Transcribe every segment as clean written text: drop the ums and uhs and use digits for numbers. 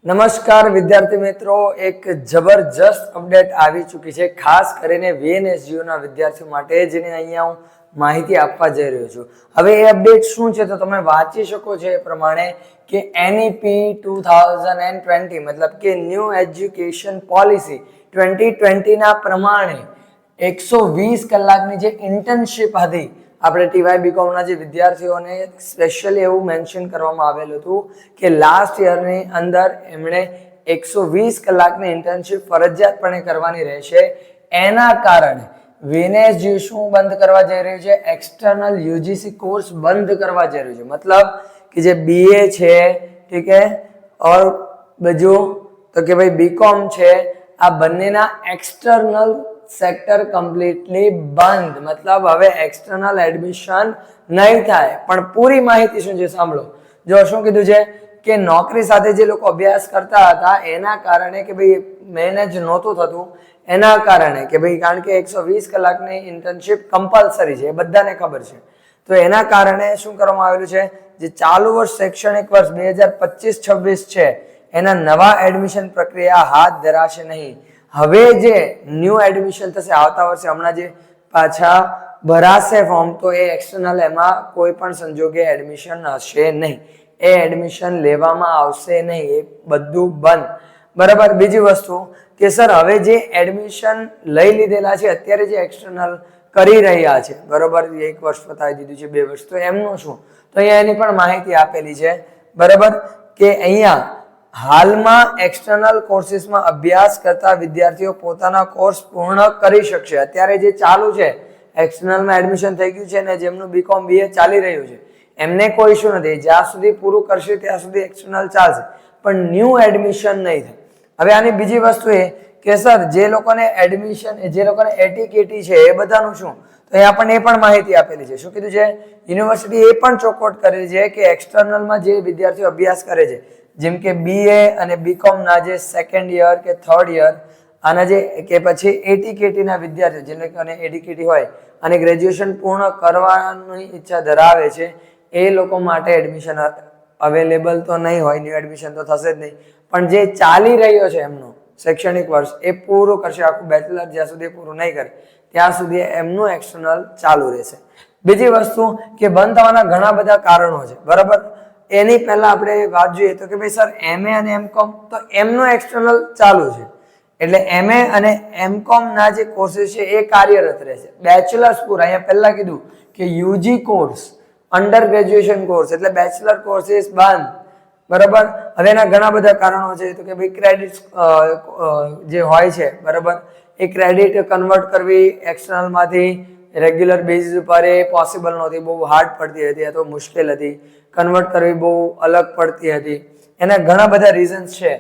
નમસ્કાર વિદ્યાર્થી મિત્રો, એક જબરજસ્ત અપડેટ આવી ચૂકી છે ખાસ કરીને VNSGO ના વિદ્યાર્થીઓ માટે, જેને અહીંયા હું માહિતી આપવા જઈ રહ્યો છું. હવે એ અપડેટ શું છે તો તમે વાંચી શકો છો એ પ્રમાણે કે NEP 2020 મતલબ કે ન્યૂ એજ્યુકેશન પોલિસી 2020 ના પ્રમાણે 120 કલાકની જે ઇન્ટર્નશિપ હતી આપણે TY BCom ના જે વિદ્યાર્થીઓને સ્પેશિયલી એવું મેન્શન કરવામાં આવેલું હતું કે લાસ્ટ યરની અંદર એમણે 120 કલાકની ઇન્ટર્નશિપ ફરજિયાતપણે કરવાની રહેશે. એના કારણે VNSGO શું બંધ કરવા જઈ રહ્યું છે? એક્સટર્નલ UGC કોર્સ બંધ કરવા જઈ રહ્યું છે. મતલબ કે જે BA છે, ઠીક હે, ઓર બીજું તો કે ભાઈ BCom છે, આ બંનેના એક્સટર્નલ સેક્ટર કમ્પ્લીટલી બંધ. મતલબ હવે એક્સટર્નલ એડમિશન નહીં થાય. પણ પૂરી માહિતી શું છે સાંભળો. જો શું કીધું છે કે નોકરી સાથે જે લોકો અભ્યાસ કરતા હતા એના કારણે કે ભાઈ મેનેજ નહોતું થતું, એના કારણે કે ભાઈ કારણ કે 120 કલાકની ઇન્ટર્નશિપ કમ્પલસરી છે, એ બધાને ખબર છે. તો એના કારણે શું કરવામાં આવેલું છે, જે ચાલુ વર્ષ શૈક્ષણિક વર્ષ 2025-26 છે એના નવા એડમિશન પ્રક્રિયા હાથ ધરાશે નહીં. હવે જે ન્યૂ એડમિશન થશે આવતા વર્ષે, હમણાં જે પાછા ભરાશે ફોર્મ, તો એ એક્સટર્નલ એમાં કોઈ પણ સંજોગે એડમિશન હશે નહીં, એ એડમિશન લેવામાં આવશે નહીં, એ બધું બંધ. બરાબર. બીજી વસ્તુ કે સર હવે જે એડમિશન લઈ લીધેલા છે અત્યારે જે એક્સટર્નલ કરી રહ્યા છે, બરાબર, 1 વર્ષ પતાવી દીધું છે, 2 વર્ષ, તો એમનું શું? તો અહીંયા એની પણ માહિતી આપેલી છે. બરાબર કે અહીંયા હાલમાં એક્સટર્નલ કોર્સિસમાં અભ્યાસ કરતા વિદ્યાર્થીઓ પોતાના કોર્સ પૂર્ણ કરી શકશે. અત્યારે જે ચાલુ છે એક્સટર્નલમાં એડમિશન થઈ ગયું છે ને જેમનું BCom BA ચાલી રહ્યું છે એમને કોઈ ઇશ્યુ નથી. જ્યાં સુધી પૂરું કરશે ત્યાં સુધી એક્સટર્નલ ચાલશે, પણ ન્યૂ એડમિશન નહીં થાય. હવે આની બીજી વસ્તુ એ કે સર જે લોકોને એડમિશન, જે લોકોને ATKT છે એ બધાનું શું? તો અહીંયા આપણને એ પણ માહિતી આપેલી છે. શું કીધું છે? યુનિવર્સિટી એ પણ ચોખવટ કરેલી છે કે એક્સટર્નલમાં જે વિદ્યાર્થીઓ અભ્યાસ કરે છે, જેમ કે BA અને BCom ના જે 2nd યર કે 3rd યર, આના જે કે પછી ATKT ના વિદ્યાર્થીઓ જેને લોકોને ATKT હોય અને ગ્રેજ્યુએશન પૂર્ણ કરવાની ઈચ્છા ધરાવે છે, એ લોકો માટે એડમિશન અવેલેબલ તો નહીં હોય, ન્યૂ એડમિશન તો થશે જ નહીં, પણ જે ચાલી રહ્યો છે એમનો શૈક્ષણિક વર્ષ એ પૂરું કરશે, આખું બેચલર જ્યાં સુધી પૂરું નહીં કરે ત્યાં સુધી એમનું એક્સટર્નલ ચાલુ રહેશે. બીજી વસ્તુ કે બંધ થવાના ઘણા બધા કારણો છે, બરાબર. એની પહેલા આપણે વાત જોઈએ તો કે ભાઈ સર MA અને MCom તો એમનું એક્સટર્નલ ચાલુ છે, એટલે MA અને MCom ના જે કોર્सेस છે એ કાર્યરત રહેશે. બેચલર્સ પૂરા, અહીંયા પહેલા કીધું કે UG course, under graduation course એટલે બેચલર કોર્सेस બંધ. બરાબર. હવે એના ઘણા બધા કારણો છે, તો કે ભાઈ ક્રેડિટ જે હોય છે, બરાબર, એ ક્રેડિટ કન્વર્ટ કરવી એક્સટર્નલ માંથી રેગ્યુલર બેઝિસ ઉપર એ પોસિબલ નહોતી, બહુ હાર્ડ પડતી હતી અથવા મુશ્કેલ હતી. કન્વર્ટ કરવી બહુ અલગ પડતી હતી. એના ઘણા બધા રીઝન્સ છે,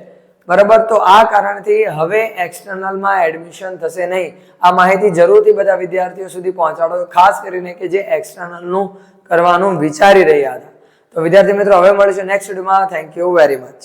બરાબર. તો આ કારણથી હવે એક્સટર્નલમાં એડમિશન થશે નહીં. આ માહિતી જરૂરથી બધા વિદ્યાર્થીઓ સુધી પહોંચાડો, ખાસ કરીને કે જે એક્સટર્નલનું કરવાનું વિચારી રહ્યા હતા. તો વિદ્યાર્થી મિત્રો હવે મળીશું નેક્સ્ટ વિડીયોમાં. Thank you very much.